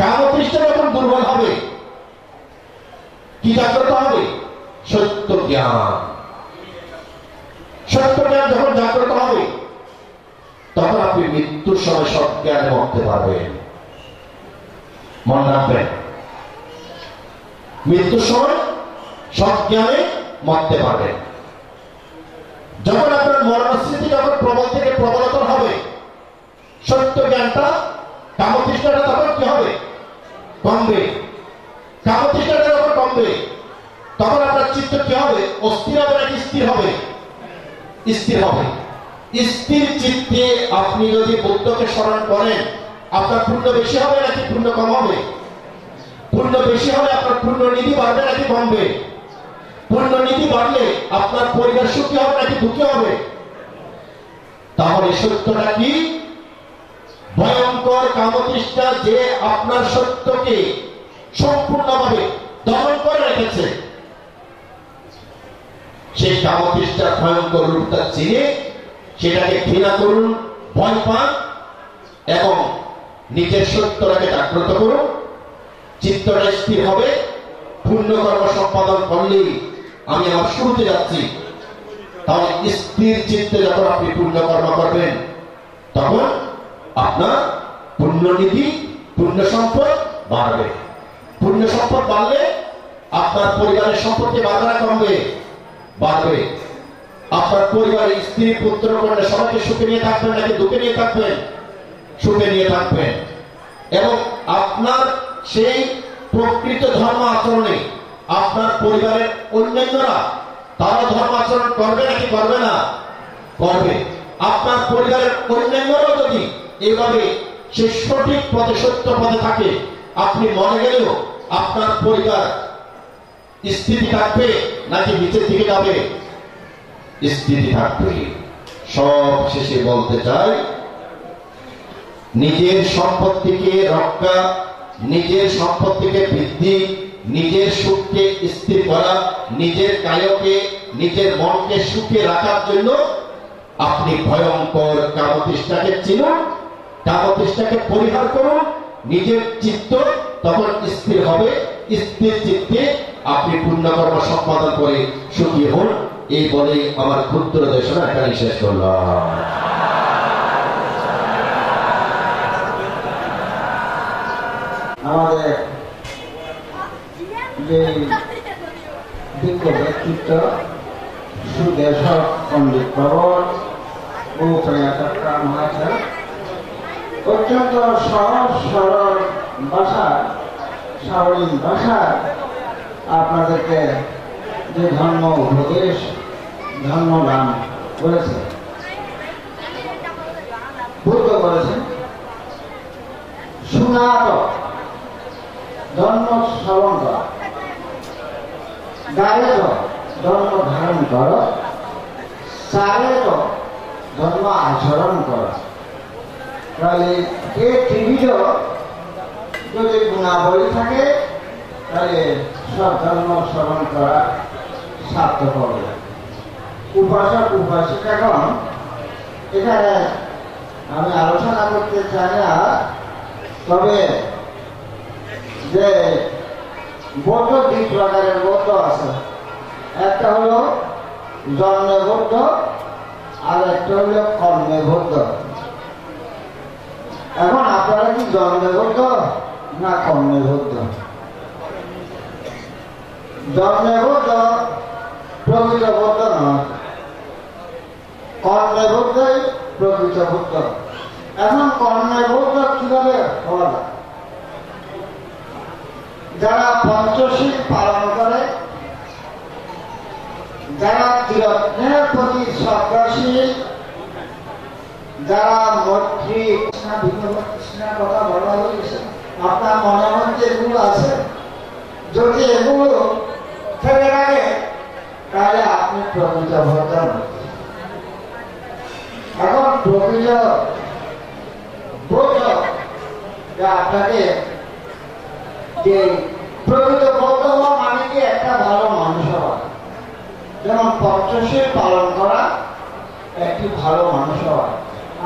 কামতৃষ্ণা যখন দুর্বল হবে, কি জাগ্রত হবে? সত্য জ্ঞান। সত্য জ্ঞান যখন জাগ্রত হবে, তখন আপনি মৃত্যুর সময় সৎ জ্ঞানে মরতে পারবেন। মনে রাখবেন, মৃত্যুর সময় সৎ জ্ঞানে মরতে পারবেন। যখন আপনার মরণস্মৃতি যখন প্রবল থেকে প্রবলতর হবে, সত্য জ্ঞানটা, কামতৃষ্ণাটা তখন কি হবে? কমবে। কামতৃষ্ণাটা যখন কমবে, তখন আপনার চিত্ত কি হবে? অস্থির হবে নাকি স্থির হবে? স্থির হবে। স্থির চিত্তে আপনি যদি বুদ্ধকে স্মরণ করেন, আপনার পুণ্য বেশি হবে নাকি পুণ্য কম হবে? পুণ্য বেশি হলে আপনার পুণ্য নিধি বাড়বে নাকি কমবে? পুণ্য নিধি বাড়লে আপনার পরিবার সুখী হবে নাকি দুঃখী হবে? তাহলে সত্যটা কি? ভয়ঙ্কর কামতৃষ্ণা যে আপনার সত্যকে সম্পূর্ণভাবে দমন করে রেখেছে, সেই কামতৃষ্ণার ভয়ঙ্কর রূপটা চিনে সেটাকে ঘৃণা করুন, ভয় পান এবং নিজের সত্যটাকে জাগ্রত করুন। চিত্তটা স্থির হবে। পুণ্যকর্ম সম্পাদন করলেই আমি আমার শুরুতে যাচ্ছি, তাহলে স্থির চিত্তে যখন আপনি পুণ্যকর্ম করবেন, তখন আপনার পুণ্যনিধি, পুণ্য সম্পদ বাড়বে। পুণ্য সম্পদ বাড়লে আপনার পরিবারের সম্পত্তি বাড়বে না কমবে? বাড়বে। আপনার পরিবারের স্ত্রী পুত্র কন্যা সবাইকে সুখে নিয়ে থাকবেন নাকি দুঃখে নিয়ে থাকবেন? সুখে নিয়ে থাকবেন। এবং আপনার সেই প্রকৃত ধর্ম আচরণে আপনার পরিবারের অন্যান্যরা তারা ধর্ম আচরণ করবে নাকি করবে না? করবে। আপনার পরিবারের অন্যান্যরা যদি এইভাবে সে সঠিক পথে, সত্য পথে থাকে, আপনি মরে গেলেও আপনার পরিবার স্থিতি থাকবে নাকি নিচের দিকে যাবে? স্থিতি থাকবে। সব শেষে বলতে চাই, নিজের সম্পত্তিকে রক্ষা নিজের সম্পত্তিকে বৃদ্ধি, নিজের সুখকে স্থির করা, নিজের কায়কে, নিজের মনকে সুখে রাখার জন্য আপনি ভয়ঙ্কর কামতৃষ্ণাকে চিনুন, কামতৃষ্ণাকে পরিহার করুন। নিজের চিত্ত তখন স্থির হবে, স্থির চিত্তে আপনি পুণ্যকর্ম সম্পাদন করে সুখী হন। এই বলে আমার ক্ষুদ্র দেশনা এখানে শেষ করলাম। আমাদের যে দিব্য ব্যক্তিত্ব সুদেশক পণ্ডিত প্রবর ও প্রিয়াচক্রা মহাশয় অত্যন্ত সহজ সরল ভাষা, সাবলীল ভাষা আপনাদেরকে যে ধর্ম উপদেশ, ধর্ম দান করেছে, বুদ্ধ করেছেন। সুনাত ধর্ম শ্রবণ করা, গায়েত ধর্ম ধারণ কর, চারেত ধর্ম আচরণ কর। তাহলে এই ত্রিবিধ যদি গুণাবলী থাকে তাহলে সব ধর্ম শ্রবণ করা সার্থক হবে। উপাসক উপাসিকাগণ এখানে আমি আলোচনা করতে চাই না, তবে যে বৌদ্ধ দুই প্রকারের বৌদ্ধ আছে, একটা হলো জন্মে বৌদ্ধ আর একটা হলো কর্মে বৌদ্ধ। এখন আপনারা কি জন্মে বৌদ্ধ না কর্মে বৌদ্ধ? জন্মে বৌদ্ধ প্রকৃত বৌদ্ধ নয়, কর্মে বৌদ্ধই প্রকৃত বৌদ্ধ। এখন কর্মে বৌদ্ধ কিভাবে হওয়া যায়? যারা পঞ্চশীল পালন করে, যারা তীরত্নের প্রতি শ্রদ্ধাশীল, যারা মৈত্রী কৃষ্ণের কথা বলা হয়েছে, আপনার মনের মধ্যে এগুলো আছে, যদি এগুলো থেকে থাকে তাহলে আপনি প্রকৃত ভক্ত। এখন প্রকৃত বৌদ্ধ আপনাকে যে প্রকৃত বৌদ্ধ হওয়া মানে কি একটা ভালো মানুষ হওয়া, যেমন পঞ্চশীল পালন করা একটি ভালো মানুষ হওয়া।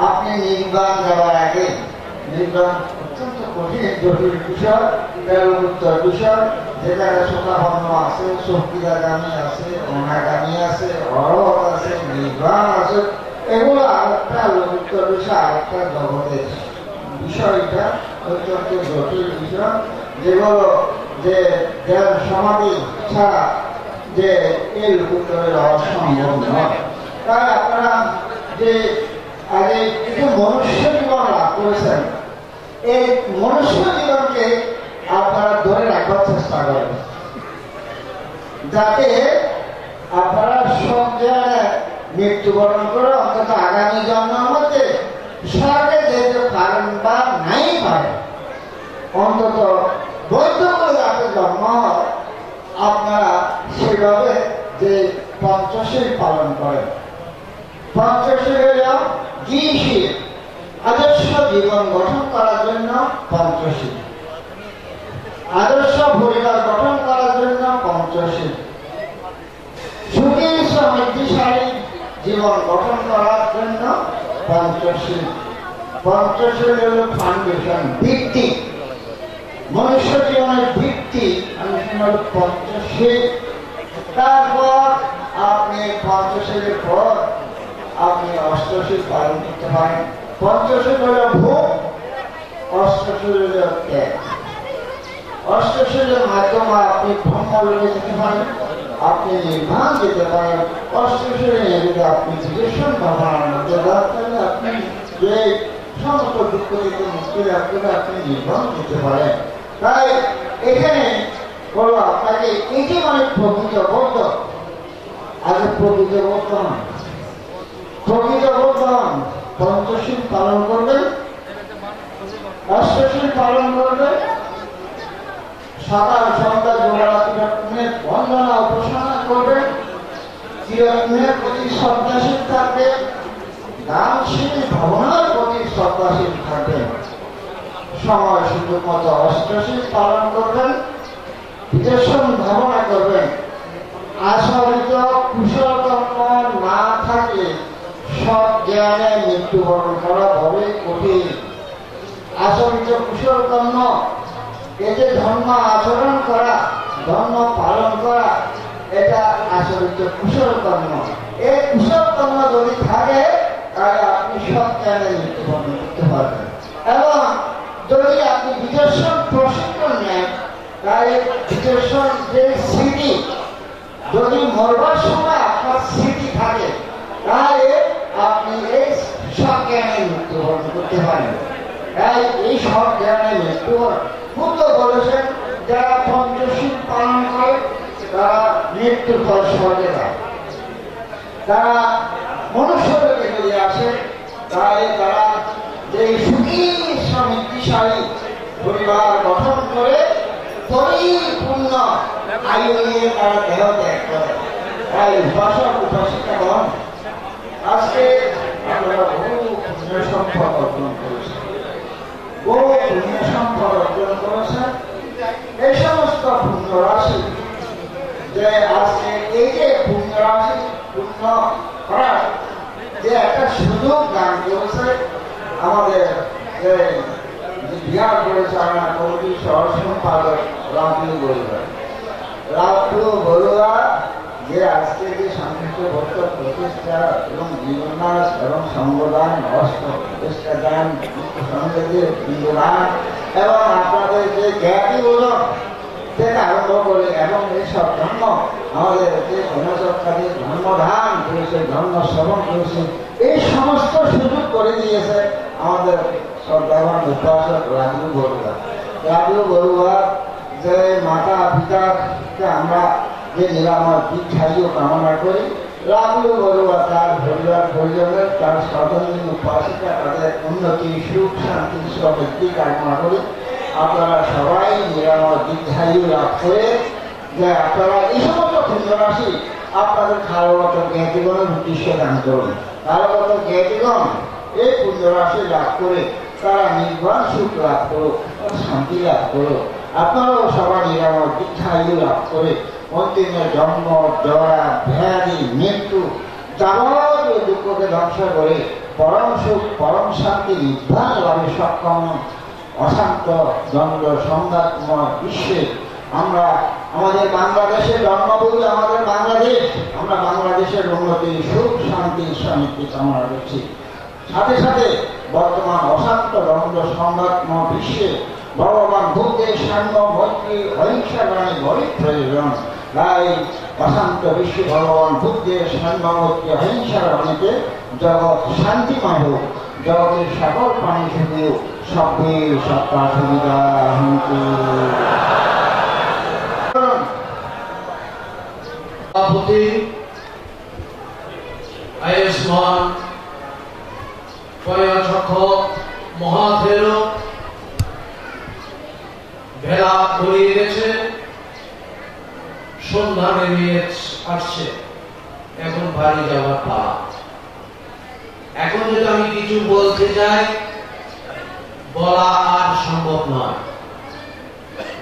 আপনি নির্বাণ যাওয়ার আগে, নির্বাণ অত্যন্ত কঠিন জটিল বিষয়, উত্তর বিষয়, যেখানে শোকাভন্ন আছে, শক্তিদাগামী আছে, অনাগামী আছে, অরহত আছে, নির্বাণ আছে, এগুলো আরেকটা উত্তর বিষয়, আরেকটা জগতের বিষয়টা অত্যন্ত জটিল বিষয়, যেগুলো যে সমাধি ছাড়া যে এই উত্তরে যাওয়া সম্ভব নয়। তাই আপনারা যে আগে কিছু মনুষ্য জীবন লাভ করেছেন, এই মনুষ্য জীবনকে আপনারা ধরে রাখবার চেষ্টা করেন, যাতে আপনারা সব জায়গায় মৃত্যুবরণ করে অন্তত আগামী জন্মের মধ্যে স্বর্গে যেতে পারেন বা নাই পারেন, অন্তত বৈধ করে যাতে জন্ম হয়, আপনারা সেভাবে যে পঞ্চশীল পালন করেন। পঞ্চশীল হল গৃহশীল, আদর্শ জীবন গঠন করার জন্য পঞ্চশীল, আদর্শ পরিবার গঠন করার জন্য পঞ্চশীল, সুখী সমৃদ্ধিশালী জীবন গঠন করার জন্য পঞ্চশীল। পঞ্চশীল হল ফাউন্ডেশন, ভিত্তি, মনুষ্য জীবনের ভিত্তি হল পঞ্চশীল। তারপর আপনি পঞ্চশীলের পর আপনি অষ্টশীল পালন করতে পারেন। পঞ্চশীল হল ভোগ, অষ্টশীল হল ত্যাগ। অষ্টশীলের মাধ্যমে আপনি ব্রহ্মলোকে যেতে পারেন, আপনি নির্বাণ যেতে পারেন। অষ্টশীলে যদি আপনি বিদেশন ভাবনার মধ্যে যান, আপনি যে সমস্ত দুঃখ থেকে মুক্তি লাভ করে আপনি নির্বাণ যেতে পারেন। তাই এখানে বলো আপনাকে এটি মানে প্রকৃত বৌদ্ধ। আগে প্রকৃত বৌদ্ধ হন, প্রকৃত বৌদ্ধ হন, পঞ্চশীল পালন করবেন, অষ্টশীল পালন করবেন, সকাল সন্ধ্যা যোগারাত্রি বন্দনা উপাসনা করবেন, চিরত্নের প্রতি শ্রদ্ধাশীল থাকবেন, দানশীল ভাবনার প্রতি শ্রদ্ধাশীল থাকবেন, সময় সুযোগ মতো অষ্টশী পালন করবেন, বিদর্শন ভাবনা করবেন। আশাবিত কুশল কর্ম না থাকলে সব জ্ঞানে মৃত্যুবরণ করা বড়ই কঠিন। আশাবিত কুশল কর্ম, এই যে ধর্ম আচরণ করা, ধর্ম পালন করা, এটা আশাবিত কুশল কর্ম। এই কুশল কর্ম যদি থাকে তাহলে আপনি সব জ্ঞানে মৃত্যুবরণ করতে পারবেন। এবং যদি আপনি বিদর্শন প্রশিক্ষণ নেন, তাহলে বিদর্শন যে স্মৃতি, যদি মরবার সময় আপনার স্মৃতি থাকে, তাহলে আপনি এই সব জ্ঞানে মৃত্যুবরণ করতে পারেন। তাই এই সব জ্ঞানে মৃত্যুবরণ বুদ্ধ বলেছেন, যারা পঞ্চশীল পালন করে তারা মৃত্যুর পর স্বর্গে যায়। তারা মনুষ্যকে যদি আসে, তাহলে তারা যে সুখী সমৃদ্ধিশালী পরিবার গঠন করে পরিপূর্ণ আয়ু নিয়ে তারা দেহ ত্যাগ করে। তাই উপাসক উপাসিকাগণ, আজকে আপনারা বহু পুণ্য সম্পদ অর্জন করেছেন, বহু পুণ্য সম্পদ অর্জন করেছেন। এই সমস্ত পুণ্য রাশি যে আজকে এই যে পুণ্য রাশি পুণ্য করার যে একটা সুযোগ দান করেছে আমাদের যে বিহার পরিচালনা কমিটি সহ সম্পাদক রামপ্রিয় বড়ুয়া। রামপ্রিয় বড়ুয়া যে আজকে যে সংশ্লিষ্ট বক্তব্য প্রতিষ্ঠা এবং জীবনাস এবং সংবিধান অস্ত্র প্রতিষ্ঠা দান সংসদের বিধান এবং আপনাদের যে জ্ঞাতি ওজন থেকে আরম্ভ করে এবং এইসব ধর্ম আমাদের যে ধর্মচক্রাদি ধর্মধান করেছে, ধর্ম শ্রবণ করেছে, এই সমস্ত সুযোগ করে দিয়েছে আমাদের শ্রদ্ধাবান উপাসক রাজু বড়ুয়া। রাজু বড়ুয়া যে মাতা পিতাকে আমরা যে নিরাময় দীক্ষায়ও কামনা করি, রাজু বড়ুয়া তার পরিবার পরিজনের, তার স্বতন্ত্র উপাসিকা তাদের উন্নতি সুখ শান্তি সমৃদ্ধি কামনা করি। আপনারা সবাই নিরাময় দীক্ষায়ু লাভ করে যে আপনারা এই সমস্ত পুণ্যরাশি আপনাদের কারগত জ্ঞাতিগণের উদ্দেশ্য দান করুন। কারগত জ্ঞাতিগণ এই পুণ্যরাশি লাভ করে তারা নির্বাণ সুখ লাভ করুক, শান্তি লাভ করুক। আপনারাও সবাই নিরাময় দীক্ষায়ু লাভ করে অন্তিম জন্ম জরা ব্যাধি মৃত্যু যাবতীয় দুঃখকে ধ্বংস করে পরম সুখ পরম শান্তি নির্বাণ লাভে সক্ষম অশান্ত দ্বন্দ্ব সংঘাতময় বিশ্বে আমরা আমাদের বাংলাদেশের জন্মভূমি, আমাদের বাংলাদেশ, আমরা বাংলাদেশের উন্নতি সুখ শান্তি সমৃদ্ধি কামনা করছি। সাথে সাথে বর্তমান অশান্ত দ্বন্দ্ব সংঘাতময় বিশ্বে ভগবান বুদ্ধের সাম্য মৈত্রী অহিংসা বাণী বড়ই প্রয়োজন। তাই অশান্ত বিশ্বে ভগবান বুদ্ধের সাম্য মৈত্রী অহিংসার বাণীতে জগৎ শান্তিময় হোক, জগতের সকল প্রাণী সুখী সবের সত্তা সুবিধা হুমকি। সভাপতি আয়ুষ্মান পয়চক্ষ মহাথের ভেলা ধরিয়ে গেছে, সন্ধ্যা নেমে আসছে, এখন বাড়ি যাওয়ার পালা। এখন যদি আমি কিছু বলতে চাই, বলা আর সম্ভব নয়।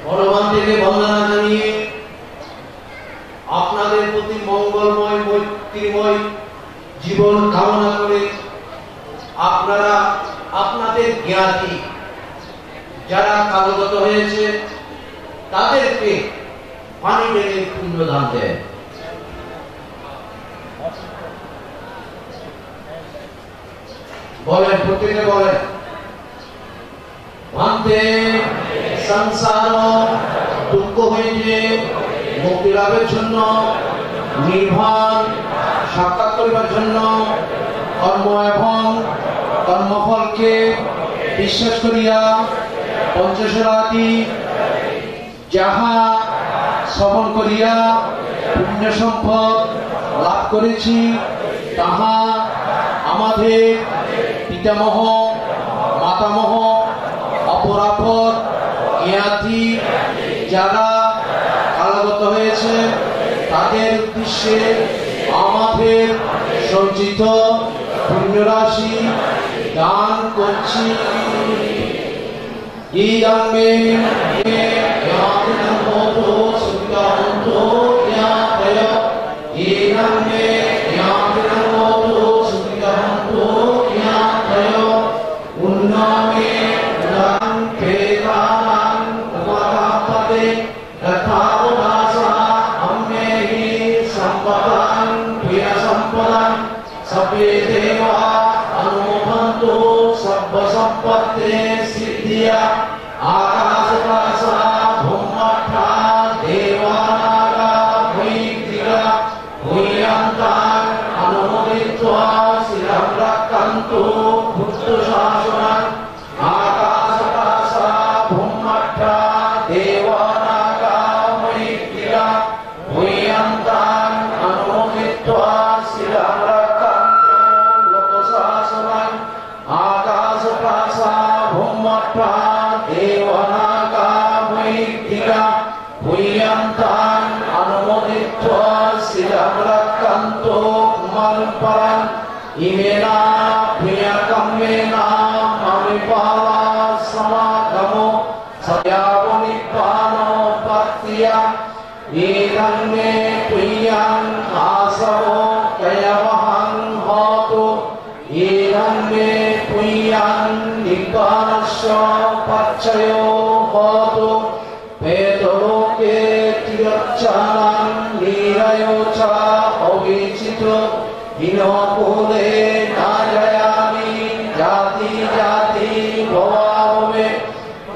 ভগবান থেকে বন্দনা জানিয়ে আপনাদের প্রতি মঙ্গলময় মৈত্রীময় জীবন কামনা করে আপনারা আপনাদের জ্ঞাতি যারা কালগত হয়েছে তাদেরকে পানি ঢেলে পুণ্যদান দেন। বলেন, প্রত্যেকে বলেন, ভান্তে সংসার দুঃখ হইতে মুক্তি লাভের জন্য, নির্বাণ সাক্ষাৎ করিবার জন্য কর্ম এবং কর্মফলকে বিশ্বাস করিয়া পঞ্চশীলাদি যাহা শ্রবণ করিয়া পুণ্য সম্পদ লাভ করেছি, তাহা আমাদের পিতামহ মাতামহ অপরাপর জ্ঞাতি যারা কালগত হয়েছে তাদের উদ্দেশ্যে আমাদের সঞ্চিত পুণ্যরাশি দান করছি। idam me yadinam hotu sukyanto yataya idam me yadinam hotu sukyanto yataya unname dan kedanan uparapate dathavasa ammehi sampadan priya sampadan sabbe deva anumohantu sabba sampatte siddhiya akasakasa bhummatha devanaga bhaiktika huyantan anumoditva siram rakkantu bhuttu shasanan akasakasa bhummatha devanaga bhaiktika huyantan anumoditva siram rakkantu lokasasanan akasakasa bhummatha devanaga bhaiktika huyantan anumoditva siram rakkantu malparan imena priyakamena amipala samadamo sayavonippano pattiya idanme priyan asavo kayavahan hotu idanme priyan nikkanasya pachayo hotu petoloke tiracchanan nirayocha avichito inokule najayami jati jati bhavave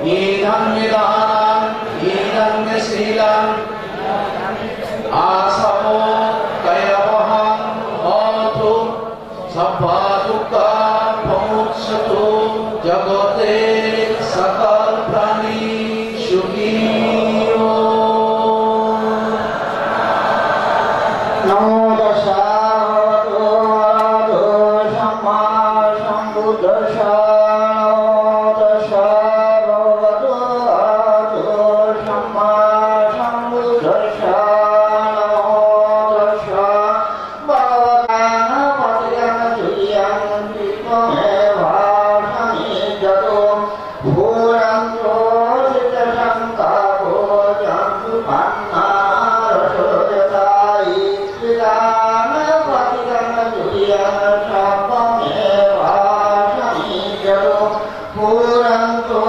idhanme danan idhanme silan asavo kayavahan hotu sabba dukkha pamukshatu jagote sakal prani shukhiyo namo dasavatu arado samma sambuddhassa namo dasavatu arado samma sambuddhassa namo dassa bhagavana patiyana tuliyam vikameva samijjato bhuranto siddha sankaro jantu panna rasodata ispidana patiyana tuliyam sabbameva samijjato bhuranto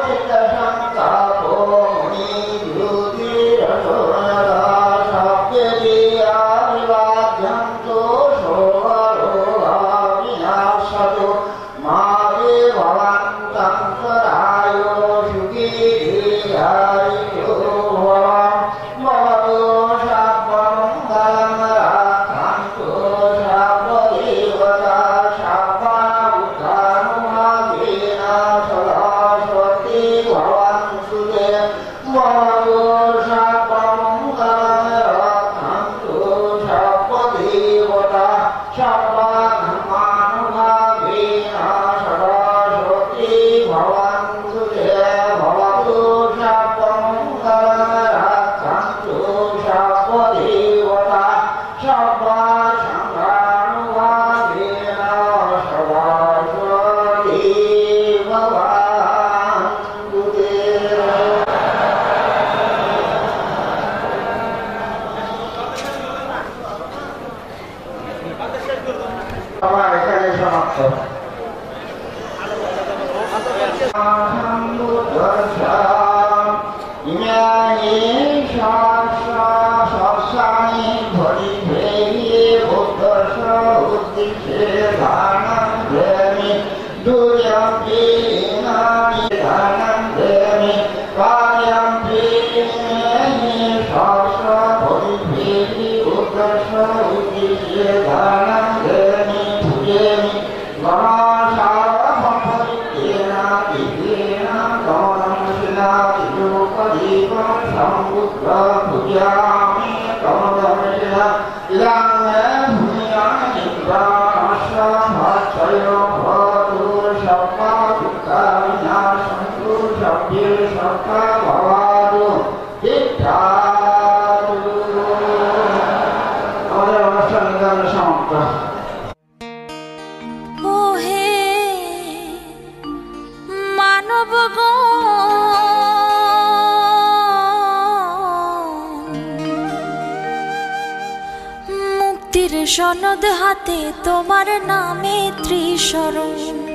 siddha sankaro muni dhruti rasodata sabbyeviya vivadyanto sovaroha vinassato mave bhavantantarayo shuki dhiyayo bhavatu sabbamangam rakhantu sabbadevata sabbanabhutanumagena sadaswati bhavantu te bhavatu sabbamangam rakhantu sabbadevata sabbanabhutanumagena sadaswati bhavantu te bhavatu sabbamangam rakhantu sabbadevata sabbasanganumagena sadaswati bhavantu te আমার এখানে সমাপ্ত ইমানি শাসানি ভরি very বুদ্ধস উদ্দিশে Dhanam দেমি দুর্যম পিনানি Dhanam দেমি কার্যম পিনি শাস ভরি very বুদ্ধস উদ্দিশে Dhanam দেমি পূজেমি গণসারভরিতেনা দিব্যেনা গমনমসিনা তিলোকদীপম সম্বুদ্ধ পূজামি গমনমসিনা ইদং মে ভূমিয়াং নিব্বাণস্য ভাচ্ছয় ভবতু সব্বা দুঃখা বিনাশন্তু সব্যে সক্কা ভবাতু ইত্যাদি। আমাদের অনুষ্ঠান এখানে সমাপ্ত। মানব গো মুক্তির সনদ হাতে তোমার নামে ত্রিশরণ।